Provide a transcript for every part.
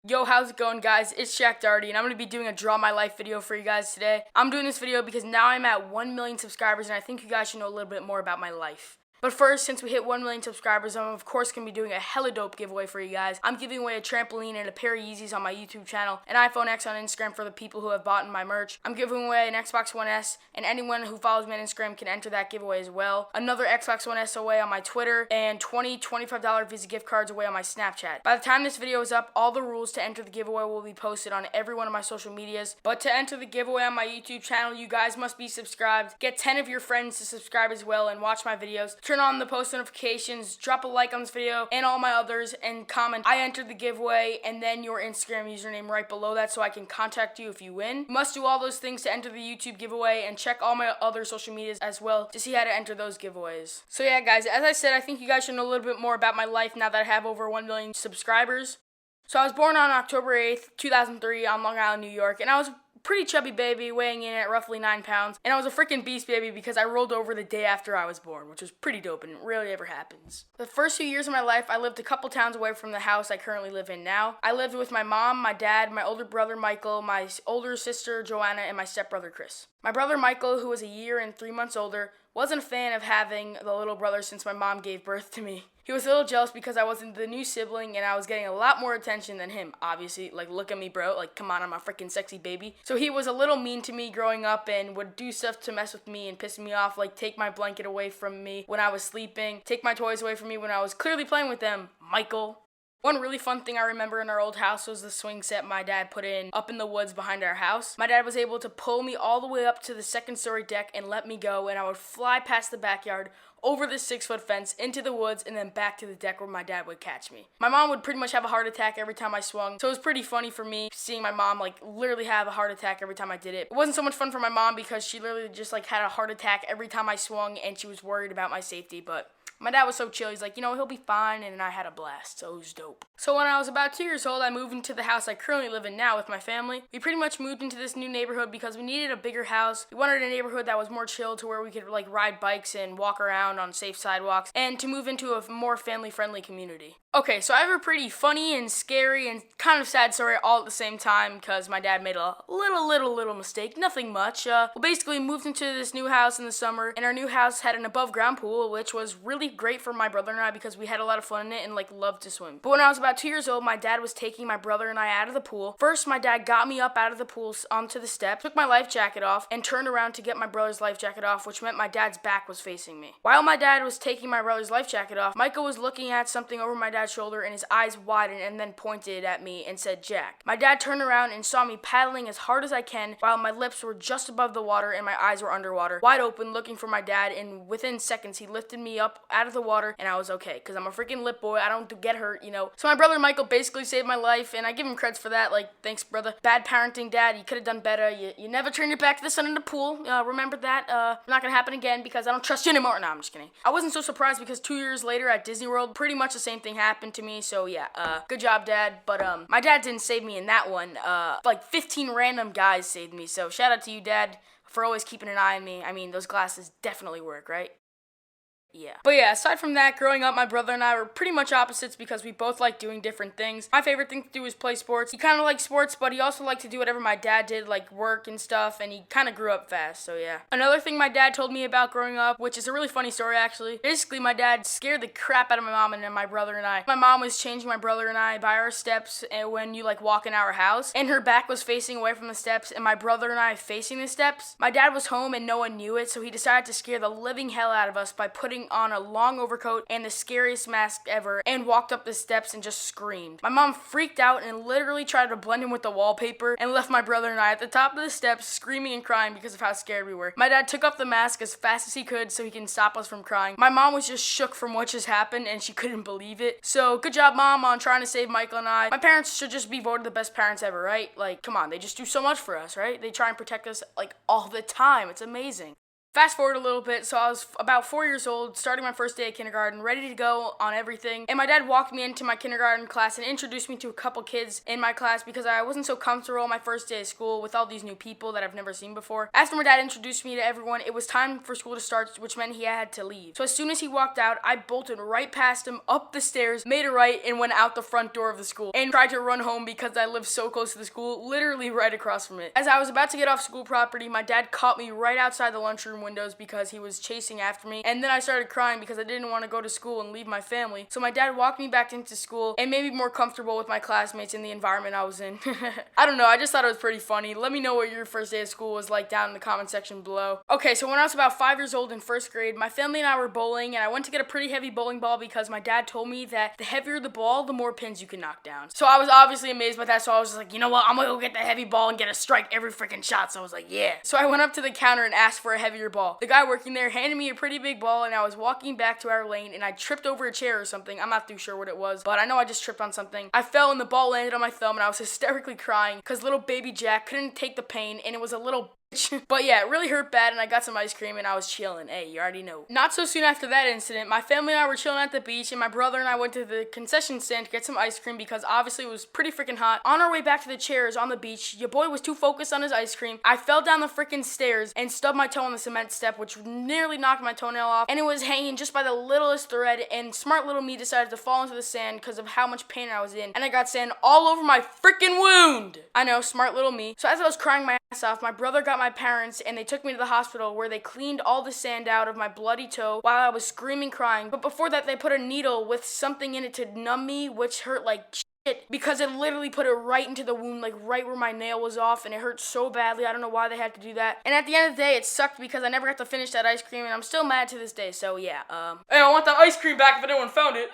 Yo, how's it going, guys? It's Doherty, and I'm going to be doing a Draw My Life video for you guys today. I'm doing this video because now I'm at 1 million subscribers, and I think you guys should know a little bit more about my life. But first, since we hit 1 million subscribers, I'm of course going to be doing a hella dope giveaway for you guys. I'm giving away a trampoline and a pair of Yeezys on my YouTube channel, an iPhone X on Instagram for the people who have bought my merch. I'm giving away an Xbox One S, and anyone who follows me on Instagram can enter that giveaway as well. Another Xbox One S away on my Twitter, and $25 Visa gift cards away on my Snapchat. By the time this video is up, all the rules to enter the giveaway will be posted on every one of my social medias. But to enter the giveaway on my YouTube channel, you guys must be subscribed. Get 10 of your friends to subscribe as well and watch my videos. Turn on the post notifications, drop a like on this video and all my others, and comment I entered the giveaway and then your Instagram username right below that so I can contact you if you win. You must do all those things to enter the YouTube giveaway, and check all my other social medias as well to see how to enter those giveaways. So yeah, guys, as I said, I think you guys should know a little bit more about my life now that I have over 1 million subscribers. So I was born on October 8th, 2003 on Long Island, New York, and I was a pretty chubby baby, weighing in at roughly 9 pounds, and I was a freaking beast baby because I rolled over the day after I was born, which was pretty dope and it rarely ever happens. The first few years of my life, I lived a couple towns away from the house I currently live in now. I lived with my mom, my dad, my older brother Michael, my older sister Joanna, and my stepbrother Chris. My brother Michael, who was a year and 3 months older, wasn't a fan of having the little brother since my mom gave birth to me. He was a little jealous because I wasn't the new sibling and I was getting a lot more attention than him, obviously. Like, look at me, bro. Like, come on, I'm a freaking sexy baby. So he was a little mean to me growing up and would do stuff to mess with me and piss me off, like take my blanket away from me when I was sleeping, take my toys away from me when I was clearly playing with them. Michael. One really fun thing I remember in our old house was the swing set my dad put in up in the woods behind our house. My dad was able to pull me all the way up to the second-story deck and let me go, and I would fly past the backyard, over the 6-foot fence, into the woods, and then back to the deck where my dad would catch me. My mom would pretty much have a heart attack every time I swung, so it was pretty funny for me seeing my mom like literally have a heart attack every time I did it. It wasn't so much fun for my mom because she literally just like had a heart attack every time I swung and she was worried about my safety, but my dad was so chill, he's like, you know, he'll be fine, and I had a blast, so it was dope. So when I was about 2 years old, I moved into the house I currently live in now with my family. We pretty much moved into this new neighborhood because we needed a bigger house. We wanted a neighborhood that was more chill to where we could like ride bikes and walk around on safe sidewalks, and to move into a more family-friendly community. Okay, so I have a pretty funny and scary and kind of sad story all at the same time because my dad made a little mistake, nothing much. We basically moved into this new house in the summer, and our new house had an above-ground pool, which was really great for my brother and I because we had a lot of fun in it and like loved to swim. But when I was about 2 years old, my dad was taking my brother and I out of the pool. First, my dad got me up out of the pool onto the steps, took my life jacket off, and turned around to get my brother's life jacket off, which meant my dad's back was facing me. While my dad was taking my brother's life jacket off, Michael was looking at something over my dad's shoulder, and his eyes widened and then pointed at me and said, "Jack." My dad turned around and saw me paddling as hard as I can while my lips were just above the water and my eyes were underwater, wide open, looking for my dad, and within seconds he lifted me up out of the water and I was okay, because I'm a freaking lip boy, I don't get hurt, you know. So my brother Michael basically saved my life, and I give him credits for that, like, thanks brother. Bad parenting, dad, you could have done better. You never turn your back to the sun in the pool. Remember that. Not gonna happen again because I don't trust you anymore. No, I'm just kidding. I wasn't so surprised because 2 years later at Disney World, pretty much the same thing happened to me, so yeah, good job, dad. But my dad didn't save me in that one. Like 15 random guys saved me, so shout out to you, dad, for always keeping an eye on me. I mean, those glasses definitely work, right? Yeah. But yeah, aside from that, growing up, my brother and I were pretty much opposites because we both like doing different things. My favorite thing to do was play sports. He kind of liked sports, but he also liked to do whatever my dad did, like work and stuff, and he kind of grew up fast, so yeah. Another thing my dad told me about growing up, which is a really funny story actually. Basically, my dad scared the crap out of my mom and my brother and I. My mom was changing my brother and I by our steps when you like walk in our house, and her back was facing away from the steps, and my brother and I facing the steps. My dad was home and no one knew it, so he decided to scare the living hell out of us by putting on a long overcoat and the scariest mask ever and walked up the steps and just screamed. My mom freaked out and literally tried to blend in with the wallpaper and left my brother and I at the top of the steps screaming and crying because of how scared we were. My dad took off the mask as fast as he could so he can stop us from crying. My mom was just shook from what just happened and she couldn't believe it. So good job, mom, on trying to save Michael and I. My parents should just be voted the best parents ever, right? Like, come on, they just do so much for us, right? They try and protect us like all the time. It's amazing. Fast forward a little bit, so I was about 4 years old, starting my first day at kindergarten, ready to go on everything, and my dad walked me into my kindergarten class and introduced me to a couple kids in my class because I wasn't so comfortable on my first day of school with all these new people that I've never seen before. After my dad introduced me to everyone, it was time for school to start, which meant he had to leave. So as soon as he walked out, I bolted right past him, up the stairs, made a right, and went out the front door of the school, and tried to run home because I lived so close to the school, literally right across from it. As I was about to get off school property, my dad caught me right outside the lunchroom windows because he was chasing after me, and then I started crying because I didn't want to go to school and leave my family. So my dad walked me back into school and made me more comfortable with my classmates in the environment I was in. I don't know, I just thought it was pretty funny. Let me know what your first day of school was like down in the comment section below. Okay, so when I was about 5 years old in first grade, my family and I were bowling, and I went to get a pretty heavy bowling ball because my dad told me that the heavier the ball, the more pins you can knock down. So I was obviously amazed by that, so I was just like, you know what, I'm gonna go get the heavy ball and get a strike every freaking shot. So I was like, yeah. So I went up to the counter and asked for a heavier ball. The guy working there handed me a pretty big ball, and I was walking back to our lane, and I tripped over a chair or something. I'm not too sure what it was, but I know I just tripped on something. I fell and the ball landed on my thumb, and I was hysterically crying because little baby Jack couldn't take the pain, and it was a little but yeah, it really hurt bad, and I got some ice cream and I was chilling. Hey, you already know. Not so soon after that incident, my family and I were chilling at the beach, and my brother and I went to the concession stand to get some ice cream because obviously it was pretty freaking hot. On our way back to the chairs on the beach, your boy was too focused on his ice cream. I fell down the freaking stairs and stubbed my toe on the cement step, which nearly knocked my toenail off, and it was hanging just by the littlest thread, and smart little me decided to fall into the sand because of how much pain I was in, and I got sand all over my freaking wound. I know, smart little me. So as I was crying my ass off, my brother got my parents and they took me to the hospital where they cleaned all the sand out of my bloody toe while I was screaming crying. But before that, they put a needle with something in it to numb me, which hurt like shit because it literally put it right into the wound, like right where my nail was off, and it hurt so badly. I don't know why they had to do that. And at the end of the day, it sucked because I never got to finish that ice cream, and I'm still mad to this day. So yeah, hey, I want that ice cream back if anyone found it.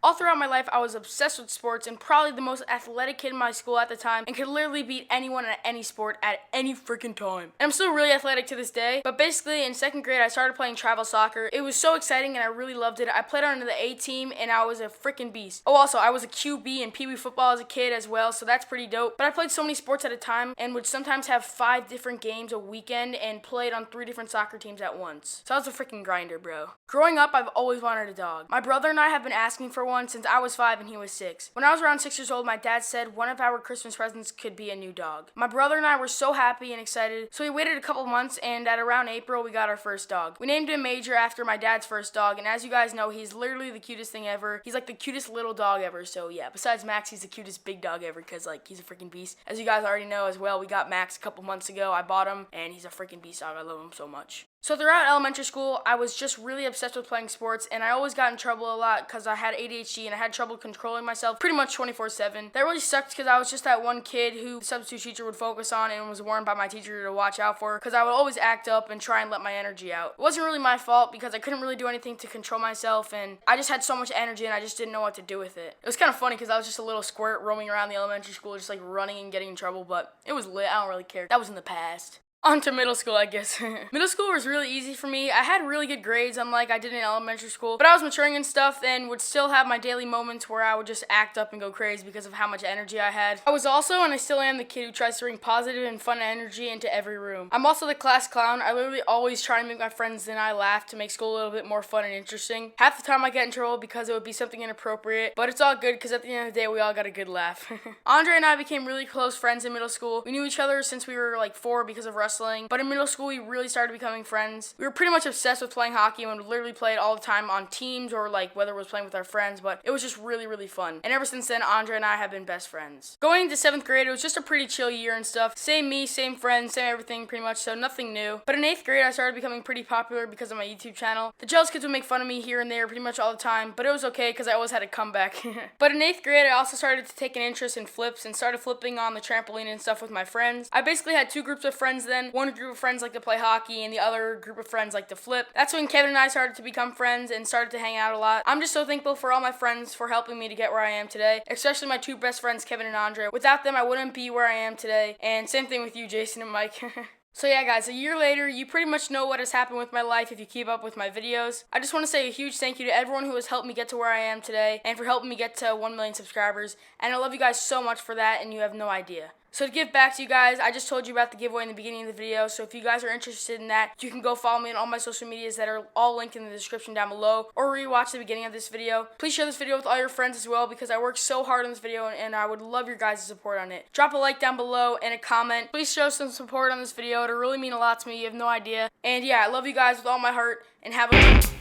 All throughout my life, I was obsessed with sports and probably the most athletic kid in my school at the time and could literally beat anyone at any sport at any freaking time. And I'm still really athletic to this day, but basically in second grade, I started playing travel soccer. It was so exciting and I really loved it. I played on the A team and I was a freaking beast. Oh, also, I was a QB in Pee Wee football as a kid as well, so that's pretty dope. But I played so many sports at a time and would sometimes have 5 different games a weekend and played on 3 different soccer teams at once. So I was a freaking grinder, bro. Growing up, I've always wanted a dog. My brother and I have been asking for one since I was 5 and he was 6. When I was around 6 years old, my dad said one of our Christmas presents could be a new dog. My brother and I were so happy and excited, so we waited a couple months, and at around April, we got our first dog. We named him Major after my dad's first dog, and as you guys know, he's literally the cutest thing ever. He's like the cutest little dog ever, so yeah. Besides Max, he's the cutest big dog ever because like he's a freaking beast. As you guys already know as well, we got Max a couple months ago. I bought him, and he's a freaking beast dog. I love him so much. So throughout elementary school, I was just really obsessed with playing sports, and I always got in trouble a lot because I had ADHD and I had trouble controlling myself pretty much 24/7. That really sucked because I was just that one kid who the substitute teacher would focus on and was warned by my teacher to watch out for because I would always act up and try and let my energy out. It wasn't really my fault because I couldn't really do anything to control myself, and I just had so much energy and I just didn't know what to do with it. It was kind of funny because I was just a little squirt roaming around the elementary school just like running and getting in trouble, but it was lit. I don't really care. That was in the past. On to middle school, I guess. Middle school was really easy for me. I had really good grades, unlike I did in elementary school, but I was maturing and stuff and would still have my daily moments where I would just act up and go crazy because of how much energy I had. I was also, and I still am, the kid who tries to bring positive and fun energy into every room. I'm also the class clown. I literally always try to make my friends and I laugh to make school a little bit more fun and interesting. Half the time I get in trouble because it would be something inappropriate, but it's all good because at the end of the day, we all got a good laugh. Andre and I became really close friends in middle school. We knew each other since we were like 4 because of wrestling, but in middle school, we really started becoming friends. We were pretty much obsessed with playing hockey and would literally play it all the time on teams or like whether it was playing with our friends, but it was just really, really fun. And ever since then, Andre and I have been best friends. Going into 7th grade, it was just a pretty chill year and stuff. Same me, same friends, same everything pretty much, so nothing new. But in 8th grade, I started becoming pretty popular because of my YouTube channel. The jealous kids would make fun of me here and there pretty much all the time, but it was okay because I always had a comeback. But in 8th grade, I also started to take an interest in flips and started flipping on the trampoline and stuff with my friends. I basically had 2 groups of friends then. One group of friends like to play hockey and the other group of friends like to flip. That's when Kevin and I started to become friends and started to hang out a lot. I'm just so thankful for all my friends for helping me to get where I am today, especially my 2 best friends, Kevin and Andre. Without them, I wouldn't be where I am today, and same thing with you, Jason and Mike. So yeah guys, a year later, you pretty much know what has happened with my life if you keep up with my videos. I just want to say a huge thank you to everyone who has helped me get to where I am today and for helping me get to 1 million subscribers, and I love you guys so much for that and you have no idea. So to give back to you guys, I just told you about the giveaway in the beginning of the video. So if you guys are interested in that, you can go follow me on all my social medias that are all linked in the description down below, or rewatch the beginning of this video. Please share this video with all your friends as well, because I worked so hard on this video and I would love your guys' support on it. Drop a like down below and a comment. Please show some support on this video. It'll really mean a lot to me. You have no idea. And yeah, I love you guys with all my heart, and have a